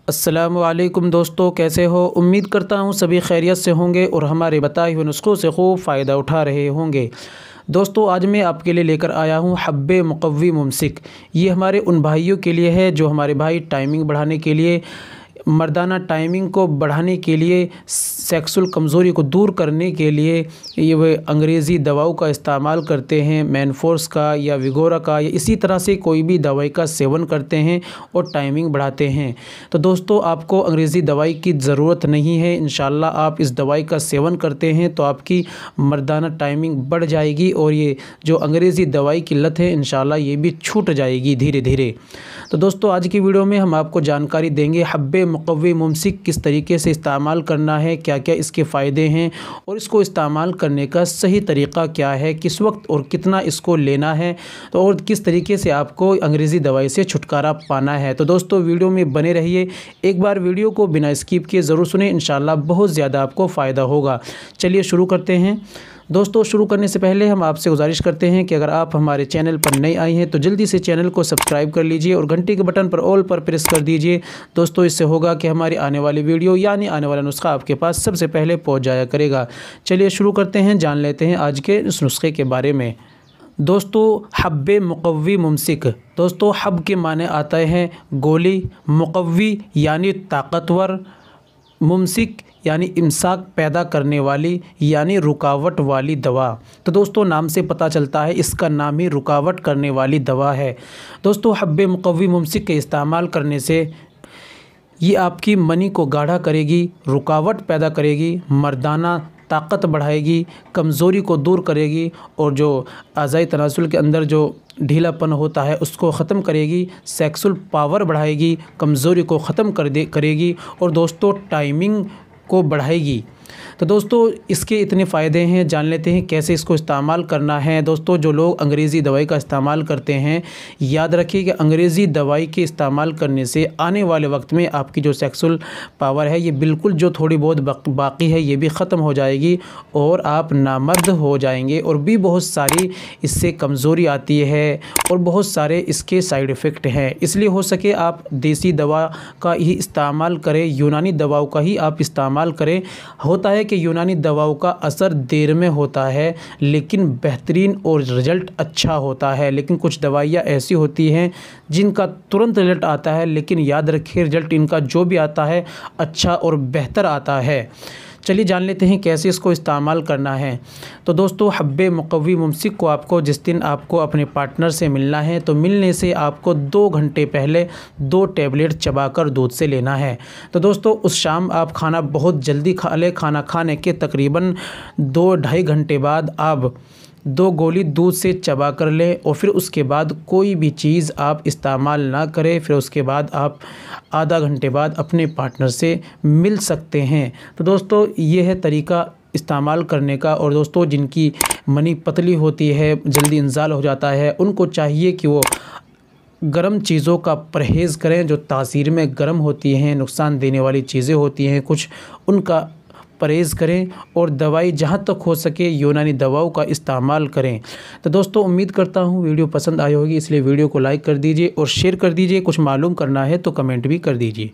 अस्सलामुअलैकुम दोस्तों, कैसे हो। उम्मीद करता हूँ सभी खैरियत से होंगे और हमारे बताए हुए नुस्खों से खूब फ़ायदा उठा रहे होंगे। दोस्तों, आज मैं आपके लिए लेकर आया हूँ हब्बे मुक़व्वी मुमसिक। ये हमारे उन भाइयों के लिए है जो हमारे भाई टाइमिंग बढ़ाने के लिए, मर्दाना टाइमिंग को बढ़ाने के लिए, सेक्सुअल कमज़ोरी को दूर करने के लिए ये वे अंग्रेज़ी दवाओं का इस्तेमाल करते हैं, मेनफोर्स का या विगोरा का या इसी तरह से कोई भी दवाई का सेवन करते हैं और टाइमिंग बढ़ाते हैं। तो दोस्तों, आपको अंग्रेज़ी दवाई की ज़रूरत नहीं है। इंशाल्लाह आप इस दवाई का सेवन करते हैं तो आपकी मर्दाना टाइमिंग बढ़ जाएगी और ये जो अंग्रेज़ी दवाई की लत है इंशाल्लाह ये भी छूट जाएगी धीरे धीरे। तो दोस्तों, आज की वीडियो में हम आपको जानकारी देंगे हब्बे मुक़व्वी मुमसिक किस तरीके से इस्तेमाल करना है, क्या क्या इसके फ़ायदे हैं और इसको इस्तेमाल करने का सही तरीक़ा क्या है, किस वक्त और कितना इसको लेना है, तो और किस तरीके से आपको अंग्रेज़ी दवाई से छुटकारा पाना है। तो दोस्तों, वीडियो में बने रहिए। एक बार वीडियो को बिना स्किप किए ज़रूर सुनें, इंशाल्लाह बहुत ज़्यादा आपको फ़ायदा होगा। चलिए शुरू करते हैं। दोस्तों, शुरू करने से पहले हम आपसे गुजारिश करते हैं कि अगर आप हमारे चैनल पर नए आए हैं तो जल्दी से चैनल को सब्सक्राइब कर लीजिए और घंटी के बटन पर ऑल पर प्रेस कर दीजिए। दोस्तों, इससे होगा कि हमारी आने वाली वीडियो यानी आने वाला नुस्खा आपके पास सबसे पहले पहुंच जाया करेगा। चलिए शुरू करते हैं, जान लेते हैं आज के इस नुस्खे के बारे में। दोस्तों, हब्बे मुक़व्वी मुमसिक। दोस्तों, हब के माने आता है गोली, मुक़व्वी यानी ताकतवर, मुमसिक यानी इमसाक पैदा करने वाली यानी रुकावट वाली दवा। तो दोस्तों, नाम से पता चलता है इसका नाम ही रुकावट करने वाली दवा है। दोस्तों, हब्बे मुक़व्वी मुमसिक के इस्तेमाल करने से ये आपकी मनी को गाढ़ा करेगी, रुकावट पैदा करेगी, मर्दाना ताकत बढ़ाएगी, कमज़ोरी को दूर करेगी और जो अज़ाई तनासुल के अंदर जो ढीलापन होता है उसको ख़त्म करेगी, सेक्सुअल पावर बढ़ाएगी, कमज़ोरी को ख़त्म करेगी और दोस्तों टाइमिंग को बढ़ाएगी। तो दोस्तों, इसके इतने फ़ायदे हैं, जान लेते हैं कैसे इसको इस्तेमाल करना है। दोस्तों, जो लोग अंग्रेज़ी दवाई का इस्तेमाल करते हैं, याद रखिए कि अंग्रेज़ी दवाई के इस्तेमाल करने से आने वाले वक्त में आपकी जो सेक्सुअल पावर है ये बिल्कुल जो थोड़ी बहुत बाकी है ये भी ख़त्म हो जाएगी और आप नामर्द हो जाएंगे और भी बहुत सारी इससे कमज़ोरी आती है और बहुत सारे इसके साइड इफ़ेक्ट हैं। इसलिए हो सके आप देसी दवा का ही इस्तेमाल करें, यूनानी दवाओं का ही आप इस्तेमाल करें। होता है कि यूनानी दवाओं का असर देर में होता है लेकिन बेहतरीन और रिज़ल्ट अच्छा होता है, लेकिन कुछ दवाइयाँ ऐसी होती हैं जिनका तुरंत रिज़ल्ट आता है, लेकिन याद रखिए रिज़ल्ट इनका जो भी आता है अच्छा और बेहतर आता है। चलिए जान लेते हैं कैसे इसको इस्तेमाल करना है। तो दोस्तों, हब्बे मुक़व्वी मुमसिक को आपको जिस दिन आपको अपने पार्टनर से मिलना है तो मिलने से आपको 2 घंटे पहले 2 टैबलेट चबाकर दूध से लेना है। तो दोस्तों, उस शाम आप खाना बहुत जल्दी खा लें। खाना खाने के तकरीबन 2-2.5 घंटे बाद आप 2 गोली दूध से चबा कर लें और फिर उसके बाद कोई भी चीज़ आप इस्तेमाल ना करें। फिर उसके बाद आप आधा घंटे बाद अपने पार्टनर से मिल सकते हैं। तो दोस्तों, ये है तरीका इस्तेमाल करने का। और दोस्तों, जिनकी मनी पतली होती है, जल्दी इंजाल हो जाता है, उनको चाहिए कि वो गर्म चीज़ों का परहेज़ करें। जो तासीर में गर्म होती हैं, नुकसान देने वाली चीज़ें होती हैं कुछ, उनका परहेज़ करें और दवाई जहाँ तक हो सके यूनानी दवाओं का इस्तेमाल करें। तो दोस्तों, उम्मीद करता हूँ वीडियो पसंद आई होगी, इसलिए वीडियो को लाइक कर दीजिए और शेयर कर दीजिए। कुछ मालूम करना है तो कमेंट भी कर दीजिए।